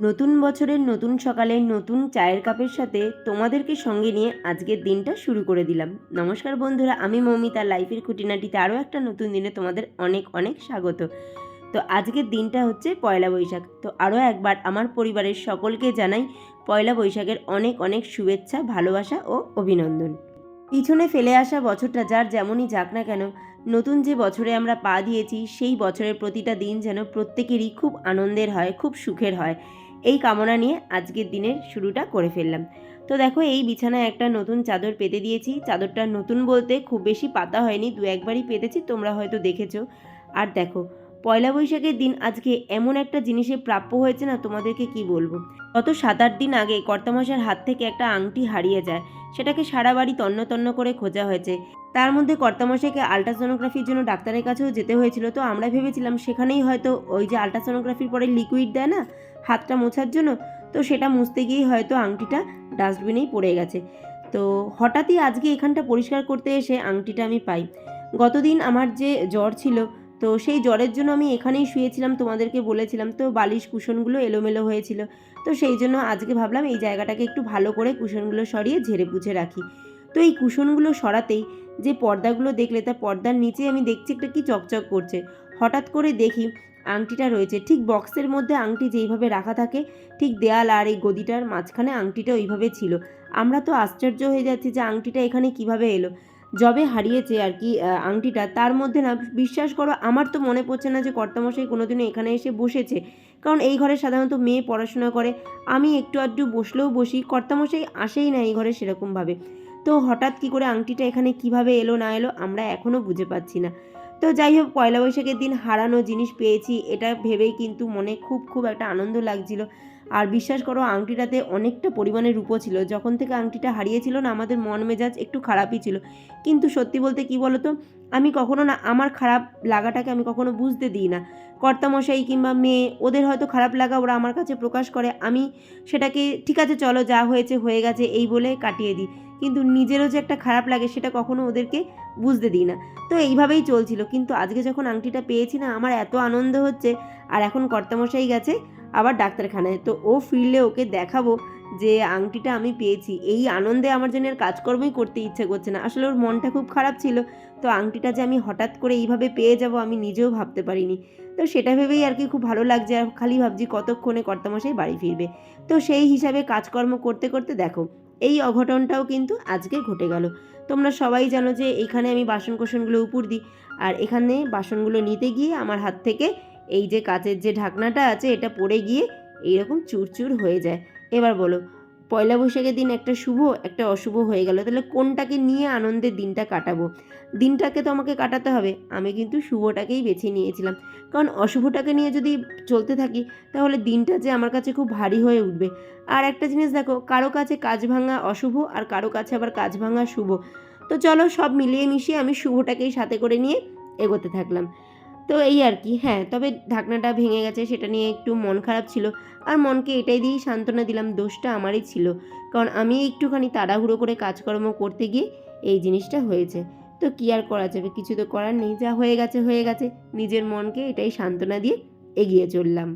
নতুন বছরের নতুন সকালে নতুন চায়ের কাপের সাথে তোমাদেরকে সঙ্গে নিয়ে আজকের দিনটা শুরু করে দিলাম। নমস্কার বন্ধুরা, আমি মৌমিতা। লাইফের খুঁটিনাটিতে আরও একটা নতুন দিনে তোমাদের অনেক অনেক স্বাগত। তো আজকের দিনটা হচ্ছে পয়লা বৈশাখ। তো আরও একবার আমার পরিবারের সকলকে জানাই পয়লা বৈশাখের অনেক অনেক শুভেচ্ছা, ভালোবাসা ও অভিনন্দন। পিছনে ফেলে আসা বছরটা যার যেমনই যাক না কেন, নতুন যে বছরে আমরা পা দিয়েছি সেই বছরের প্রতিটা দিন যেন প্রত্যেকেরই খুব আনন্দের হয়, খুব সুখের হয়, এই কামনা নিয়ে আজকের দিনের শুরুটা করে ফেললাম। তো দেখো, এই বিছানায় একটা নতুন চাদর পেতে দিয়েছি। চাদরটা নতুন বলতে খুব বেশি পাতা হয়নি, দু একবারই পেতেছি, তোমরা হয়তো দেখেছো। আর দেখো, পয়লা বৈশাখের দিন আজকে এমন একটা জিনিসে প্রাপ্য হয়েছে না, তোমাদেরকে কি বলবো। গত 7-8 দিন আগে কর্তামশাইয়ের হাত থেকে একটা আংটি হারিয়ে যায়। সেটাকে সারা বাড়ি তন্ন তন্ন করে খোঁজা হয়েছে। তার মধ্যে কর্তামশাইকে আল্ট্রাসোনোগ্রাফির জন্য ডাক্তারের কাছেও যেতে হয়েছিল। তো আমরা ভেবেছিলাম সেখানেই হয়তো ওই যে আল্ট্রাসোনোগ্রাফির পরে লিকুইড দেয় না হাতটা মোছার জন্য, তো সেটা মুছতে গিয়েই হয়তো আংটিটা ডাস্টবিনেই পড়ে গেছে। তো হঠাৎই আজকে এখানটা পরিষ্কার করতে এসে আংটিটা আমি পাই। গতদিন আমার যে জ্বর ছিল, তো সেই জ্বরের জন্য আমি এখানেই শুয়েছিলাম, তোমাদেরকে বলেছিলাম। তো বালিশ কুশনগুলো এলোমেলো হয়েছিল। তো সেই জন্য আজকে ভাবলাম এই জায়গাটাকে একটু ভালো করে কুশনগুলো সরিয়ে ঝেড়ে পুছে রাখি। তো এই কুশনগুলো সরাতেই যে পর্দাগুলো দেখলে, তার পর্দার নিচে আমি দেখছি একটা কি চকচক করছে। হঠাৎ করে দেখি আংটিটা রয়েছে ঠিক বক্সের মধ্যে। আংটি যেইভাবে রাখা থাকে ঠিক দেয়াল আর এই গদিটার মাঝখানে আংটিটা ওইভাবে ছিল। আমরা তো আশ্চর্য হয়ে যাচ্ছি যে আংটিটা এখানে কিভাবে এলো। যবে হারিয়েছে আর কি আংটিটা, তার মধ্যে না, বিশ্বাস করো, আমার তো মনে পড়ছে না যে কর্তামশাই কোনোদিনও এখানে এসে বসেছে। কারণ এই ঘরে সাধারণত মেয়ে পড়াশোনা করে, আমি একটু আধটু বসলেও বসি, কর্তামশাই আসেই না এই ঘরে সেরকমভাবে। তো হঠাৎ কি করে আংটিটা এখানে কিভাবে এলো না এলো আমরা এখনও বুঝে পাচ্ছি না। তো যাই হোক, পয়লা বৈশাখের দিন হারানো জিনিস পেয়েছি, এটা ভেবেই কিন্তু মনে খুব খুব একটা আনন্দ লাগছিল। আর বিশ্বাস করো, আংটিটাতে অনেকটা পরিমাণে রূপো ছিল। যখন থেকে আংটিটা হারিয়েছিল না, আমাদের মন মেজাজ একটু খারাপই ছিল। কিন্তু সত্যি বলতে কি বলো তো, আমি কখনো না আমার খারাপ লাগাটাকে আমি কখনো বুঝতে দিই না। কর্তামশাই কিংবা মেয়ে, ওদের হয়তো খারাপ লাগা ওরা আমার কাছে প্রকাশ করে, আমি সেটাকে ঠিক আছে চলো যা হয়েছে হয়ে গেছে এই বলে কাটিয়ে দিই। কিন্তু নিজেরও যে একটা খারাপ লাগে সেটা কখনো ওদেরকে বুঝতে দিই না। তো এইভাবেই চলছিল। কিন্তু আজকে যখন আংটিটা পেয়েছি না, আমার এত আনন্দ হচ্ছে। আর এখন কর্তামশাই গেছে আবার ডাক্তারখানায়, তো ও ফিরলে ওকে দেখাবো যে আংটিটা আমি পেয়েছি। এই আনন্দে আমার জন্য আর কাজকর্মই করতে ইচ্ছে করছে না। আসলে ওর মনটা খুব খারাপ ছিল। তো আংটিটা যে আমি হঠাৎ করে এইভাবে পেয়ে যাব আমি নিজেও ভাবতে পারিনি। তো সেটা ভেবেই আর কি খুব ভালো লাগছে। আর খালি ভাবছি কতক্ষণে কর্তামশাই বাড়ি ফিরবে। তো সেই হিসাবে কাজকর্ম করতে করতে দেখো, এই অঘটনটাও কিন্তু আজকে ঘটে গেল। তোমরা সবাই জানো যে এইখানে আমি বাসন কোসনগুলো উপর দিই। আর এখানে বাসনগুলো নিতে গিয়ে আমার হাত থেকে এই যে কাচের যে ঢাকনাটা আছে এটা পড়ে গিয়ে এইরকম চুরচুর হয়ে যায়। এবার বলো, পয়লা বৈশাখের দিন একটা শুভ একটা অশুভ হয়ে গেল, তাহলে কোনটাকে নিয়ে আনন্দের দিনটা কাটাবো? দিনটাকে তো আমাকে কাটাতে হবে। আমি কিন্তু শুভটাকেই বেছে নিয়েছিলাম, কারণ অশুভটাকে নিয়ে যদি চলতে থাকি তাহলে দিনটা যে আমার কাছে খুব ভারী হয়ে উঠবে। আর একটা জিনিস দেখো, কারো কাছে কাজ ভাঙা অশুভ আর কারো কাছে আবার কাজ ভাঙা শুভ। তো চলো সব মিলিয়ে মিশিয়ে আমি শুভটাকেই সাথে করে নিয়ে এগোতে থাকলাম। তো এই আর কি। হ্যাঁ, তবে ঢাকনাটা ভেঙে গেছে সেটা নিয়ে একটু মন খারাপ ছিল। আর মনকে এটাই দিয়েই সান্ত্বনা দিলাম, দোষটা আমারই ছিল। কারণ আমি একটুখানি তাড়াহুড়ো করে কাজকর্ম করতে গিয়ে এই জিনিসটা হয়েছে। তো কী আর করা যাবে, কিছু তো করার নেই, যা হয়ে গেছে হয়ে গেছে। নিজের মনকে এটাই সান্ত্বনা দিয়ে এগিয়ে চললাম।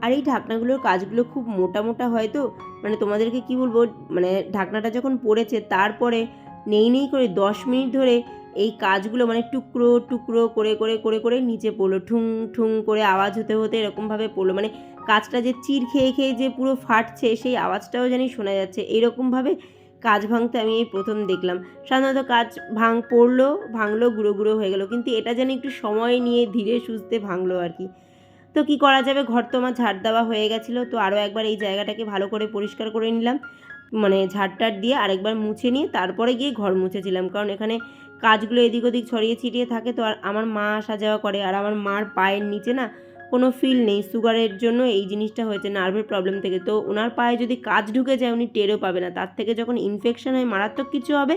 আর এই ঢাকনাগুলোর কাজগুলো খুব মোটা মোটা হয়। তো মানে তোমাদেরকে কি বলবো, মানে ঢাকনাটা যখন পড়েছে তারপরে নেই নেই করে 10 মিনিট ধরে এই কাজগুলো মানে টুকরো টুকরো করে করে করে করে নিচে পড়লো, ঠুং ঠুং করে আওয়াজ হতে হতে এরকমভাবে পড়লো। মানে কাজটা যে চির খেয়ে খেয়ে যে পুরো ফাটছে সেই আওয়াজটাও জানি শোনা যাচ্ছে। এইরকমভাবে কাজ ভাঙতে আমি এই প্রথম দেখলাম। সাধারণত কাজ পড়লো, ভাঙলো, গুঁড়ো গুঁড়ো হয়ে গেলো, কিন্তু এটা যেন একটু সময় নিয়ে ধীরে সুস্থে ভাঙলো আর কি। তো কি করা যাবে, ঘর তো আমার ঝাড় দেওয়া হয়ে গেছিলো। তো আরও একবার এই জায়গাটাকে ভালো করে পরিষ্কার করে নিলাম, মানে ঝাড়টার দিয়ে আরেকবার মুছে নিয়ে তারপরে গিয়ে ঘর মুছেছিলাম। কারণ এখানে কাজগুলো এদিক ওদিক ছড়িয়ে ছিটিয়ে থাকে। তো আর আমার মা আসা যাওয়া করে, আর আমার মার পায়ের নিচে না কোনো ফিল নেই। সুগারের জন্য এই জিনিসটা হয়েছে, নার্ভের প্রবলেম থেকে। তো ওনার পায়ে যদি কাজ ঢুকে যায় উনি টেরও পাবে না, তার থেকে যখন ইনফেকশন হয় মারাত্মক কিছু হবে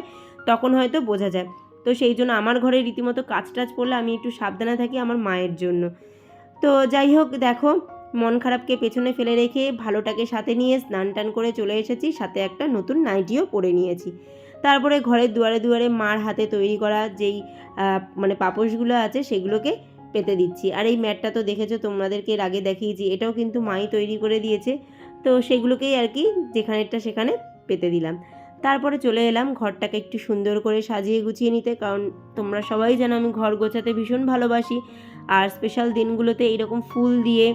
তখন হয়তো বোঝা যায়। তো সেই জন্য আমার ঘরে রীতিমতো কাজ টাজ পড়লে আমি একটু সাবধানে থাকি আমার মায়ের জন্য। তো যাই হোক, দেখো মন খারাপকে পেছনে ফেলে রেখে ভালোটাকে সাথে নিয়ে স্নান টান করে চলে এসেছি, সাথে একটা নতুন নাইটিও পরে নিয়েছি। তারপরে ঘরের দুয়ারে দুয়ারে মার হাতে তৈরি করা যেই মানে পাপোশগুলো আছে সেগুলোকে পেতে দিচ্ছি। আর এই ম্যাটটা তো দেখেছো, তোমাদেরকে এর আগে দেখিয়েছি, এটাও কিন্তু মাই তৈরি করে দিয়েছে। তো সেগুলোকেই আর কি যেখানেরটা সেখানে পেতে দিলাম। তারপরে চলে এলাম ঘরটাকে একটু সুন্দর করে সাজিয়ে গুছিয়ে নিতে, কারণ তোমরা সবাই জানো আমি ঘর গোছাতে ভীষণ ভালোবাসি। আর স্পেশাল দিনগুলোতে এইরকম ফুল দিয়ে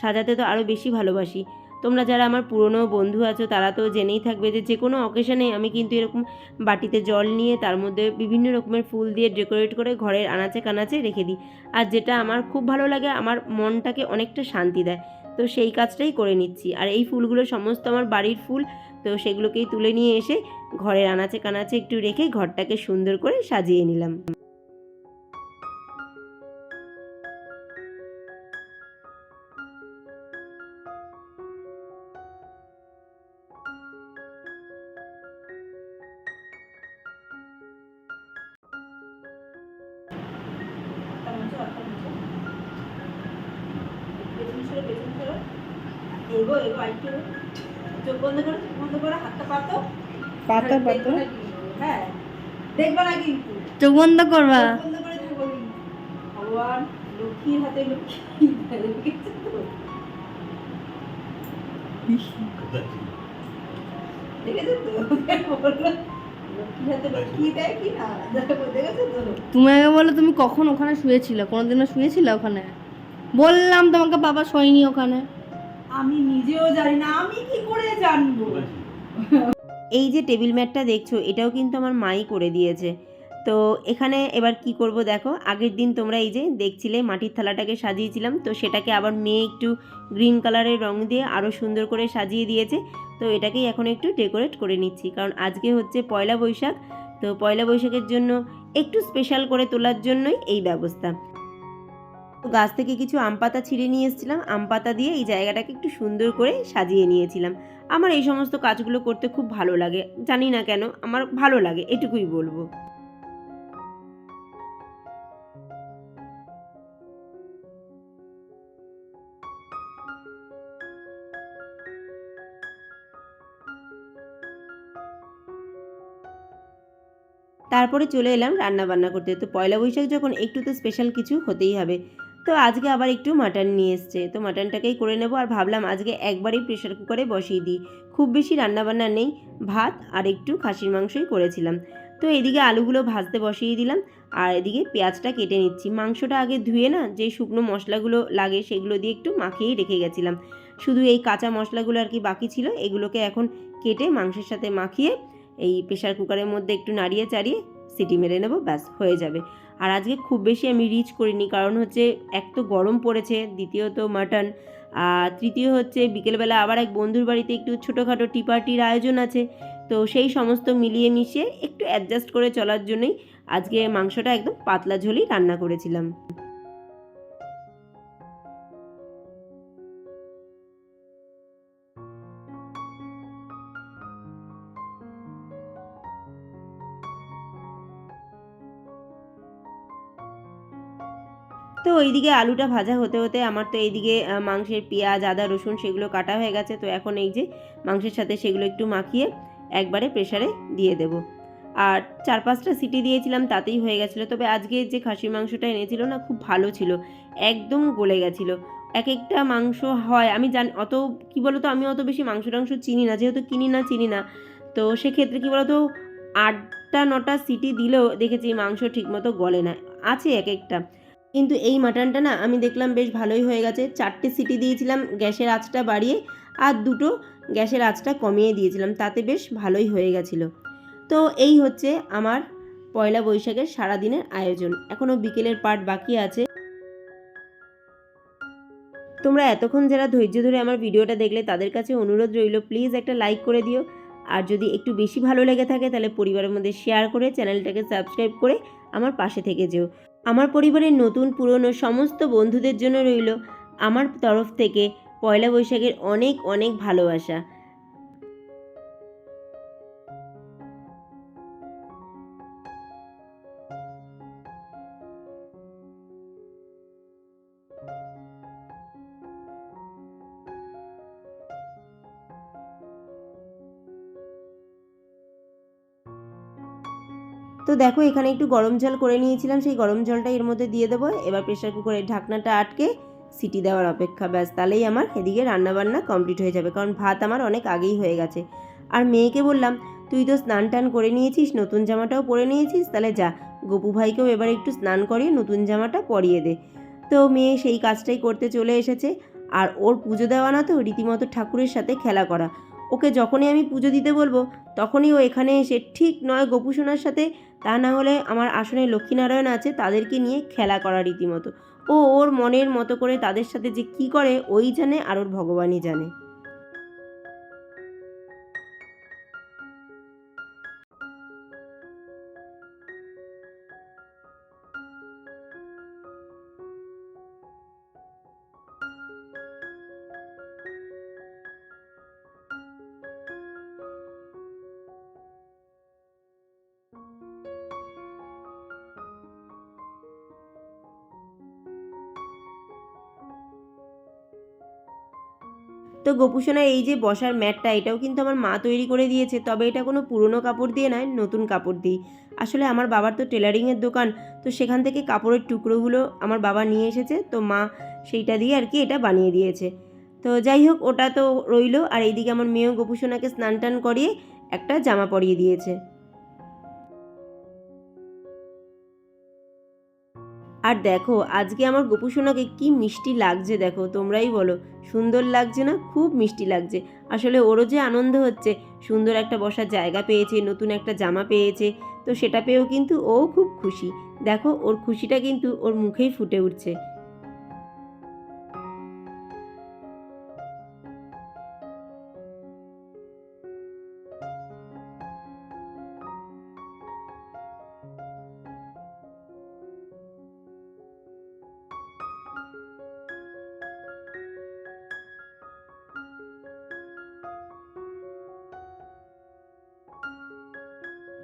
সাজাতে তো আরও বেশি ভালোবাসি। তোমরা যারা আমার পুরনো বন্ধু আছো তারা তো জেনেই থাকবে যে কোনো অকেশনে আমি কিন্তু এরকম বাটিতে জল নিয়ে তার মধ্যে বিভিন্ন রকমের ফুল দিয়ে ডেকোরেট করে ঘরের আনাচে কানাচে রেখে দিই। আর যেটা আমার খুব ভালো লাগে, আমার মনটাকে অনেকটা শান্তি দেয়, তো সেই কাজটাই করে নিচ্ছি। আর এই ফুলগুলো সমস্ত আমার বাড়ির ফুল, তো সেগুলোকেই তুলে নিয়ে এসে ঘরের আনাচে কানাচে একটু রেখে ঘরটাকে সুন্দর করে সাজিয়ে নিলাম। চোখ বন্ধ করে হাতটা পাতো পাতো পাতো, হ্যাঁ দেখবা না কিন্তু চোখ বন্ধ করবা, বন্ধ করে থাকো। ভগবান লক্ষ্মীর হাতে লক্ষ্মী দেখেছো তো, দেখেছো তো তুমি আগে বলো তুমি কখন ওখানে শুয়েছিলে? কোনোদিনও শুয়েছিলে ওখানে? বললাম তোমাকে বাবা শোয়নি ওখানে। আমি নিজেও জানি না, আমি কি করে জানবো। এই যে টেবিল ম্যাটটা দেখছো, এটাও কিন্তু আমার মাই করে দিয়েছে। তো এখানে এবার কি করব দেখো, আগের দিন তোমরা এই যে দেখছিলে মাটির থালাটাকে সাজিয়েছিলাম, তো সেটাকে আবার মেয়ে একটু গ্রিন কালারের রং দিয়ে আরও সুন্দর করে সাজিয়ে দিয়েছে। তো এটাকেই এখন একটু ডেকোরেট করে নিচ্ছি, কারণ আজকে হচ্ছে পয়লা বৈশাখ। তো পয়লা বৈশাখের জন্য একটু স্পেশাল করে তোলার জন্যই এই ব্যবস্থা। গাছ থেকে কিছু আম পাতা ছিঁড়ে নিয়ে এসেছিলাম, আম পাতা দিয়ে এই জায়গাটাকে একটু সুন্দর করে সাজিয়ে নিয়েছিলাম। আমার এই সমস্ত কাজগুলো করতে খুব ভালো লাগে, জানি না কেন আমার ভালো লাগে, এটুকুই বলবো। তারপরে চলে এলাম রান্না বান্না করতে। তো পয়লা বৈশাখ যখন একটু তো স্পেশাল কিছু হতেই হবে। তো আজকে আবার একটু মাটন নিয়ে এসছে, তো মাটনটাকেই করে নেব। আর ভাবলাম আজকে একবারেই প্রেশার কুকারে বসিয়ে দিই, খুব বেশি রান্নাবান্না নেই, ভাত আর একটু খাসির মাংসই করেছিলাম। তো এদিকে আলুগুলো ভাজতে বসিয়ে দিলাম, আর এদিকে পেঁয়াজটা কেটে নিচ্ছি। মাংসটা আগে ধুয়ে না যে শুকনো মশলাগুলো লাগে সেগুলো দিয়ে একটু মাখিয়েই রেখে গেছিলাম, শুধু এই কাঁচা মশলাগুলো আর কি বাকি ছিল, এগুলোকে এখন কেটে মাংসের সাথে মাখিয়ে এই প্রেশার কুকারের মধ্যে একটু নাড়িয়ে চাড়িয়ে সিটি মেরে নেবো, ব্যাস হয়ে যাবে। আর আজকে খুব বেশি আমি রিচ করিনি, কারণ হচ্ছে এক তো গরম পড়েছে, দ্বিতীয়ত মাটন, আর তৃতীয় হচ্ছে বিকেলবেলা আবার এক বন্ধুর বাড়িতে একটু ছোটোখাটো টি পার্টির আয়োজন আছে। তো সেই সমস্ত মিলিয়ে মিশিয়ে একটু অ্যাডজাস্ট করে চলার জন্যই আজকে মাংসটা একদম পাতলা ঝোলই রান্না করেছিলাম। তো ওইদিকে আলুটা ভাজা হতে হতে আমার তো এইদিকে মাংসের পেঁয়াজ আদা রসুন সেগুলো কাটা হয়ে গেছে। তো এখন এই যে মাংসের সাথে সেগুলো একটু মাখিয়ে একবারে প্রেসারে দিয়ে দেব। আর 4-5টা সিটি দিয়েছিলাম, তাতেই হয়ে গেছিলো। তবে আজকে যে খাসির মাংসটা এনেছিল না, খুব ভালো ছিল, একদম গলে গেছিলো। এক একটা মাংস হয় আমি জানি, অত কী বলো তো, আমি অত বেশি মাংস টাংস চিনি না, যেহেতু চিনি না, তো সেক্ষেত্রে কী বলো তো, 8টা-9টা সিটি দিলেও দেখেছি মাংস ঠিকমতো গলে না, আছে এক একটা। কিন্তু এই মাটনটা না আমি দেখলাম বেশ ভালোই হয়ে গেছে। 4টে সিটি দিয়েছিলাম গ্যাসের আঁচটা বাড়িয়ে, আর 2টো গ্যাসের আঁচটা কমিয়ে দিয়েছিলাম, তাতে বেশ ভালোই হয়ে গেছিলো। তো এই হচ্ছে আমার পয়লা বৈশাখের সারাদিনের আয়োজন। এখনও বিকেলের পার্ট বাকি আছে। তোমরা এতক্ষণ যারা ধৈর্য ধরে আমার ভিডিওটা দেখলে তাদের কাছে অনুরোধ রইল, প্লিজ একটা লাইক করে দিও। আর যদি একটু বেশি ভালো লেগে থাকে তাহলে পরিবারের মধ্যে শেয়ার করে চ্যানেলটাকে সাবস্ক্রাইব করে আমার পাশে থেকে যেও। আমার পরিবারের নতুন পুরনো সমস্ত বন্ধুদের জন্য রইল আমার তরফ থেকে পয়লা বৈশাখের অনেক অনেক ভালোবাসা। তো দেখো এখানে একটু গরম জল করে নিয়েছিলাম, সেই গরম জলটা এর মধ্যে দিয়ে দেবো। এবার প্রেশার কুকারের ঢাকনাটা আটকে সিটি দেওয়ার অপেক্ষা, ব্যাস তাহলেই আমার এদিকে রান্নাবান্না কমপ্লিট হয়ে যাবে, কারণ ভাত আমার অনেক আগেই হয়ে গেছে। আর মেয়েকে বললাম তুই তো স্নান টান করে নিয়েছিস, নতুন জামাটাও পরে নিয়েছিস, তাহলে যা গপু ভাইকেও এবার একটু স্নান করিয়ে নতুন জামাটা পরিয়ে দে। তো মেয়ে সেই কাজটাই করতে চলে এসেছে। আর ওর পুজো দেওয়া না তো রীতিমতো ঠাকুরের সাথে খেলা করা। ওকে যখনই আমি পুজো দিতে বলবো তখনই ও এখানে এসে ঠিক নয় গপু সোনার সাথে, তা না হলে আমার আসনে লক্ষ্মীনারায়ণ আছে তাদেরকে নিয়ে খেলা করা রীতিমতো। ও ওর মনের মতো করে তাদের সাথে যে কি করে ওই জানে আর ওর ভগবানই জানে। তো গোপুসোনার এই যে বসার ম্যাটটা, এটাও কিন্তু আমার মা তৈরি করে দিয়েছে, তবে এটা কোনো পুরনো কাপড় দিয়ে নয়, নতুন কাপড় দিই। আসলে আমার বাবার তো টেলারিংয়ের দোকান, তো সেখান থেকে কাপড়ের টুকরোগুলো আমার বাবা নিয়ে এসেছে, তো মা সেইটা দিয়ে আর কি এটা বানিয়ে দিয়েছে। তো যাই হোক, ওটা তো রইলো। আর এইদিকে আমার মেয়েও গোপুসোনাকে স্নান টান করিয়ে একটা জামা পরিয়ে দিয়েছে। আর দেখো আজকে আমার গপু সোনাকে কি মিষ্টি লাগছে, দেখো তোমরাই বলো, সুন্দর লাগছে না? খুব মিষ্টি লাগছে। আসলে ওরও যে আনন্দ হচ্ছে, সুন্দর একটা বসার জায়গা পেয়েছে, নতুন একটা জামা পেয়েছে, তো সেটা পেয়েও কিন্তু ও খুব খুশি। দেখো ওর খুশিটা কিন্তু ওর মুখেই ফুটে উঠছে।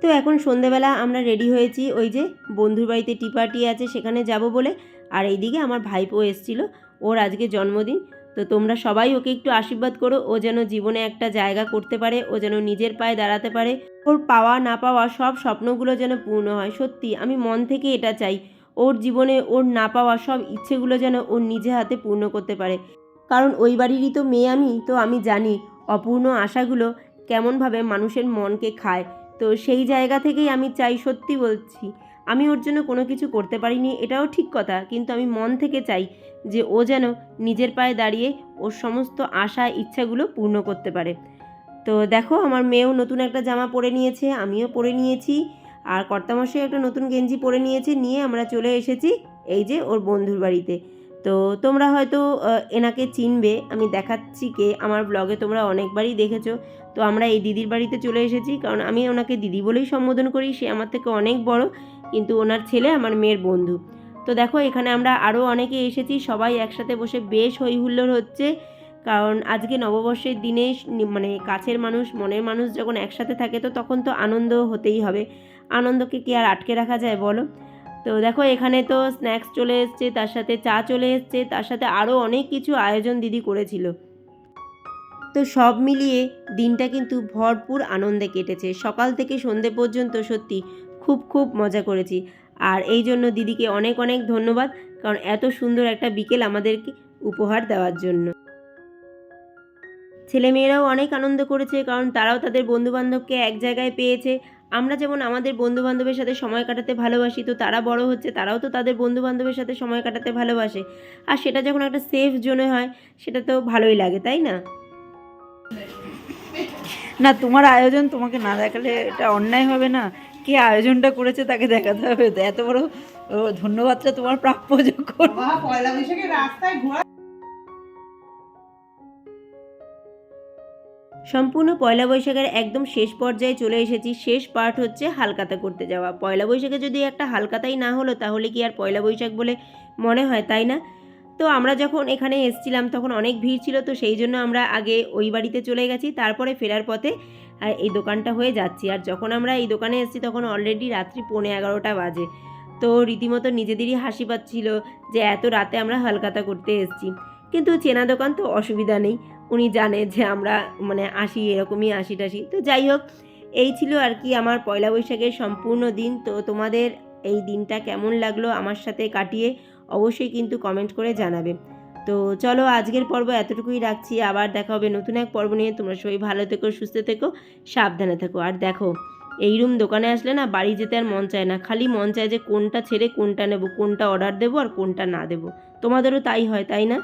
তো এখন সন্ধেবেলা আমরা রেডি হয়েছি, ওই যে বন্ধুর বাড়িতে টি পার্টি আছে সেখানে যাব বলে। আর এইদিকে আমার ভাইপো এসেছিল, ওর আজকে জন্মদিন। তো তোমরা সবাই ওকে একটু আশীর্বাদ করো, ও যেন জীবনে একটা জায়গা করতে পারে, ও যেন নিজের পায়ে দাঁড়াতে পারে, ওর পাওয়া না পাওয়া সব স্বপ্নগুলো যেন পূর্ণ হয়। সত্যি আমি মন থেকে এটা চাই, ওর জীবনে ওর না পাওয়া সব ইচ্ছেগুলো যেন ওর নিজে হাতে পূর্ণ করতে পারে। কারণ ওই বাড়িরই তো মেয়ে আমি, তো আমি জানি অপূর্ণ আশাগুলো কেমনভাবে মানুষের মনকে খায়। তো সেই জায়গা থেকেই আমি চাই, সত্যি বলছি, আমি ওর জন্য কোনো কিছু করতে পারিনি এটাও ঠিক কথা, কিন্তু আমি মন থেকে চাই যে ও যেন নিজের পায়ে দাঁড়িয়ে ওর সমস্ত আশা ইচ্ছাগুলো পূর্ণ করতে পারে। তো দেখো আমার মেয়েও নতুন একটা জামা পরে নিয়েছে, আমিও পরে নিয়েছি, আর কর্তামশাই একটা নতুন গেঞ্জি পরে নিয়েছে, নিয়ে আমরা চলে এসেছি এই যে ওর বন্ধুর বাড়িতে। তো তোমরা হয়তো এনাকে চিনবে, আমি দেখাচ্ছি কে, আমার ব্লগে তোমরা অনেকবারই দেখেছো। তো আমরা এই দিদির বাড়িতে চলে এসেছি, কারণ আমি ওনাকে দিদি বলেই সম্বোধন করি, সে আমার থেকে অনেক বড়, কিন্তু ওনার ছেলে আমার মেয়ের বন্ধু। তো দেখো এখানে আমরা আরও অনেকে এসেছি, সবাই একসাথে বসে বেশ হই হুল্লোড় হচ্ছে, কারণ আজকে নববর্ষের দিনে মানে কাছের মানুষ মনের মানুষ যখন একসাথে থাকে তো তখন তো আনন্দ হতেই হবে, আনন্দকে কি আর আটকে রাখা যায় বলো। তো দেখো এখানে তো স্ন্যাক্স চলে এসছে, তার সাথে চা চলে এসছে, তার সাথে আরও অনেক কিছু আয়োজন দিদি করেছিল। তো সব মিলিয়ে দিনটা কিন্তু ভরপুর আনন্দে কেটেছে, সকাল থেকে সন্ধে পর্যন্ত সত্যি খুব খুব মজা করেছি। আর এই জন্য দিদিকে অনেক অনেক ধন্যবাদ, কারণ এত সুন্দর একটা বিকেল আমাদেরকে উপহার দেওয়ার জন্য। ছেলেমেয়েরাও অনেক আনন্দ করেছে, কারণ তারাও তাদের বন্ধুবান্ধবকে এক জায়গায় পেয়েছে। আমরা যেমন আমাদের বন্ধুবান্ধবের সাথে সময় কাটাতে ভালোবাসি, তো তারা বড় হচ্ছে, তারাও তো তাদের বন্ধুবান্ধবের সাথে সময় কাটাতে ভালোবাসে। আর সেটা যখন একটা সেফ জোনে হয় সেটা তো ভালোই লাগে, তাই না? না, তোমার আয়োজন তোমাকে না দেখালে এটা অন্যায় হবে না? কে আয়োজনটা করেছে তাকে দেখাতে হবে। তো এত বড় ধন্যবাদটা তোমার প্রাপ্য যখন। পয়লা বৈশাখে রাস্তায় ঘোরা। সম্পূর্ণ পয়লা বৈশাখের একদম শেষ পর্যায়ে চলে এসেছি, শেষ পার্ট হচ্ছে হালকাতা করতে যাওয়া। পয়লা বৈশাখে যদি একটা হালকাতাই না হলো তাহলে কি আর পয়লা বৈশাখ বলে মনে হয়, তাই না? তো আমরা যখন এখানে এসছিলাম তখন অনেক ভিড় ছিল, তো সেই জন্য আমরা আগে ওই বাড়িতে চলে গেছি, তারপরে ফেরার পথে এই দোকানটা হয়ে যাচ্ছি। আর যখন আমরা এই দোকানে এসেছি তখন অলরেডি রাত্রি 11:15 বাজে। তো রীতিমতো নিজেদেরই হাসি পাচ্ছিল যে এত রাতে আমরা হালকাতা করতে এসেছি, কিন্তু চেনা দোকান তো অসুবিধা নেই, উনি জানে যে আমরা মানে আসি, এরকমই আসি টাসি। তো যাই হোক, এই ছিল আর কি আমার পয়লা বৈশাখের সম্পূর্ণ দিন। তো তোমাদের এই দিনটা কেমন লাগলো আমার সাথে কাটিয়ে অবশ্যই কিন্তু কমেন্ট করে জানাবে। তো চলো আজকের পর্ব এতটুকুই রাখছি, আবার দেখা হবে নতুন এক পর্ব নিয়ে। তোমরা সবাই ভালো থেকো, সুস্থ থেকো, সাবধানে থেকো। আর দেখো এইরকম দোকানে আসলে না বাড়ি যেতে আর মন চায় না, খালি মন চায় যে কোনটা ছেড়ে কোনটা নেব, কোনটা অর্ডার দেবো আর কোনটা না দেবো। তোমাদেরও তাই হয়, তাই না?